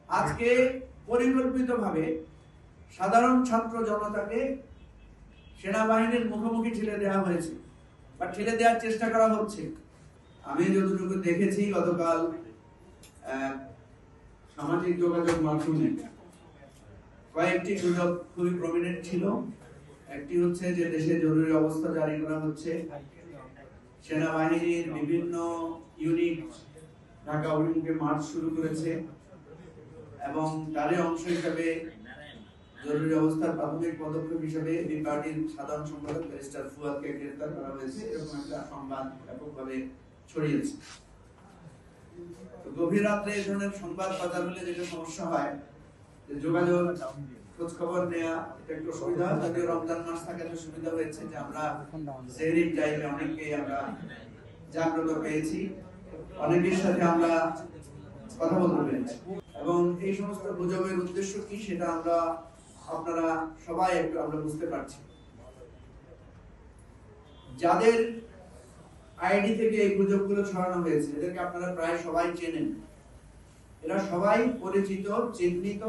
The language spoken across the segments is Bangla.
আজকে পরিকল্পিতভাবে সাধারণ ছাত্র জনতাকে সেনাবাহিনীর মুখোমুখি ঠেলে দেওয়া হয়েছে বা ঠেলে দেওয়ার চেষ্টা করা হচ্ছে। আমি যতটুকু দেখেছি গতকাল সামাজিক যোগাযোগ মাধ্যমে কয়েকটি গুজব খুবই প্রমিনেন্ট ছিল। একটি হচ্ছে যে দেশে জরুরি অবস্থা জারি করা হচ্ছে, সেনাবাহিনীর বিভিন্ন ইউনিট ঢাকা অভিমুখে মার্চ শুরু করেছে এবং তারই অংশ হিসাবে জরুরি অবস্থার প্রাথমিক পদক্ষেপ হিসেবে এই পার্টির সাধারণ সম্পাদক ব্যারিস্টার ফুয়াদকে গ্রেফতার করা হয়েছে, এরকম একটা সংবাদ ব্যাপকভাবে ছড়িয়েছে। গভীর রাত্রে এই ধরনের সংবাদ প্রচার হলে যেটা সমস্যা হয়, যে যোগাযোগ খোঁজ খবর নেওয়া এটা একটু সুবিধা হয়। যদিও রমজান মাস থাকাতে সুবিধা হয়েছে যে আমরা সেহরির টাইমে অনেককেই আমরা জাগ্রত পেয়েছি, অনেকের সাথে আমরা কথা বলতে পেরেছি এবং এই সমস্ত গুজবের উদ্দেশ্য কি সেটা আমরা আপনারা সবাই একটু আমরা বুঝতে পারছি। যাদের আইডি থেকে এই গুজবগুলো ছড়ানো হয়েছে এদেরকে আপনারা প্রায় সবাই চেনেন। এরা সবাই পরিচিত, চিহ্নিত,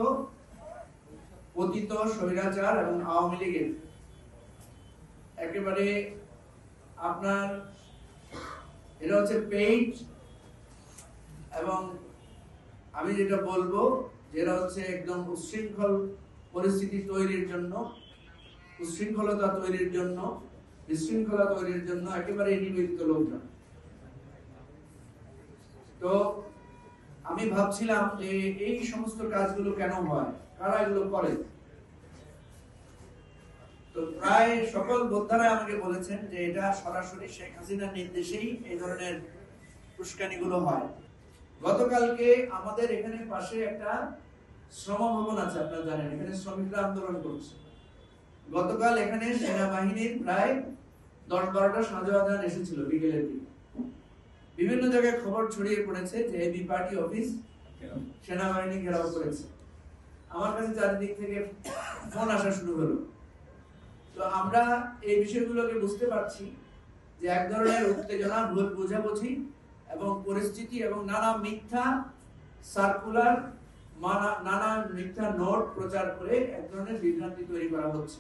পতিত স্বৈরাচার এবং আওয়ামী লীগের একেবারে আপনার এটা হচ্ছে পেইড এবং আমি যেটা বলবো যেটা হচ্ছে একদম উচ্ছৃঙ্খল পরিস্থিতি তৈরির জন্য, উচ্ছৃঙ্খলতা তৈরির জন্য, বিশৃঙ্খলা তৈরির জন্য একেবারে নিবেদিত লোকজন। তো আমি ভাবছিলাম যে এই সমস্ত কাজগুলো কেন হয়, কারা এগুলো করে। তো প্রায় সকল বোদ্ধারা আমাকে বলেছেন যে এটা সরাসরি শেখ হাসিনার নির্দেশেই এই ধরনের উস্কানিগুলো হয়। গতকালকে আমাদের এখানে পাশে একটা শ্রম ভবন আছে, আপনারা জানেন, এখানে শ্রমিকরা আন্দোলন করছে। গতকাল এখানে সেনাবাহিনীর প্রায় 10-12টা সাজো আজান এসেছিল বিকেলের দিকে। বিভিন্ন জায়গায় খবর ছড়িয়ে পড়েছে যে এবি পার্টি অফিস সেনাবাহিনী ঘেরাও করেছে। আমার কাছে চারিদিক থেকে ফোন আসা শুরু হলো। তো আমরা এই বিষয়গুলোকে বুঝতে পারছি যে এক ধরনের উত্তেজনা, ভুল বোঝাবুঝি এবং পরিস্থিতি এবং নানা মিথ্যা সার্কুলার, নানা মিথ্যা নোট প্রচার করে এক ধরনের বিভ্রান্তি তৈরি করা হচ্ছে।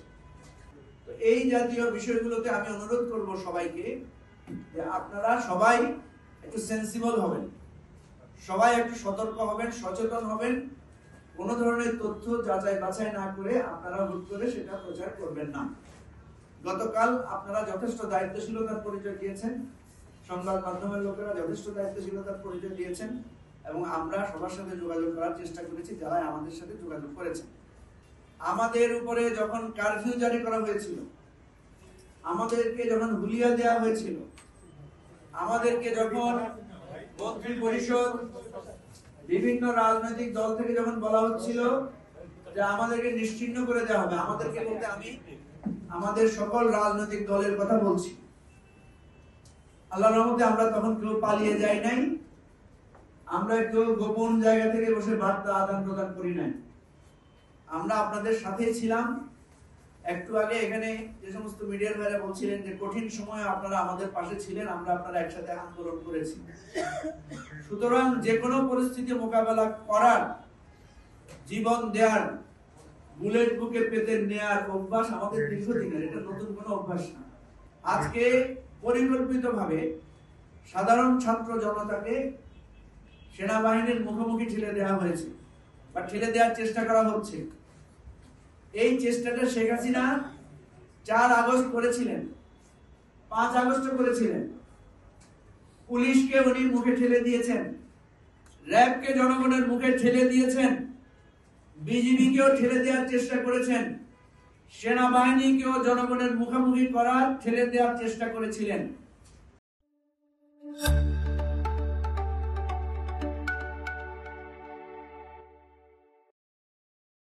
তো এই জাতীয় বিষয়গুলোতে আমি অনুরোধ করব সবাইকে যে আপনারা সবাই একটু সেন্সিবল হবেন, সবাই একটু সতর্ক হবেন, সচেতন হবেন। কোনো ধরনের তথ্য যাচাই বাছাই না করে আপনারা হুট করে সেটা প্রচার করবেন না। গতকাল আপনারা যথেষ্ট দায়িত্বশীলতার পরিচয় দিয়েছেন, সংবাদ মাধ্যমের লোকেরা যথেষ্ট দায়িত্বশীলতার পরিচয় দিয়েছেন এবং আমরা সবার সাথে যোগাযোগ করার চেষ্টা করেছি যারা আমাদের সাথে যোগাযোগ করেছেন। আমাদের উপরে যখন কারফিউ জারি করা হয়েছিল, আমাদেরকে যখন হুলিয়া দেওয়া হয়েছিল, আমাদেরকে যখন মন্ত্রী পরিষদ বিভিন্ন রাজনৈতিক দল থেকে যখন বলা হচ্ছিল যে আমাদেরকে নিশ্চিহ্ন করে দেওয়া হবে, আমাদেরকে বলতে আমি আমাদের সকল রাজনৈতিক দলের কথা বলছি, আল্লাহর রহমতে আমরা তখন কেউ পালিয়ে যাই নাই, আমরা একটু গোপন জায়গা থেকে বসে বার্তা আদান প্রদান করি নাই, আমরা আপনাদের সাথেই ছিলাম। একটু আগে এখানে যে সমস্ত মিডিয়ার ভাইরা বলছিলেন যে কঠিন সময়ে আপনারা আমাদের পাশে ছিলেন, আমরা আপনারা একসাথে আন্দোলন করেছি। সুতরাং যে কোনো পরিস্থিতি মোকাবেলা করার, জীবন দেওয়ার, বুলেট বুকে পেতে নেয়ার অভ্যাস আমাদের দীর্ঘদিনের, এটা নতুন কোনো অভ্যাস না। আজকে পরিকল্পিতভাবে সাধারণ ছাত্র জনতাকে সেনাবাহিনীর মুখোমুখি ঠেলে দেওয়া হয়েছে বা ঠেলে দেওয়ার চেষ্টা করা হচ্ছে। এই চেষ্টাটা শেখ হাসিনা 4 আগস্ট করেছিলেন, 5 আগস্ট করেছিলেন। পুলিশকে উনি মুখে ঠেলে দিয়েছেন, র্যাবকে জনগণের মুখে ঠেলে দিয়েছেন, বিজিবিকেও ঠেলে দেওয়ার চেষ্টা করেছেন, সেনাবাহিনীকেও জনগণের মুখোমুখি করার ঠেলে দেওয়ার চেষ্টা করেছিলেন।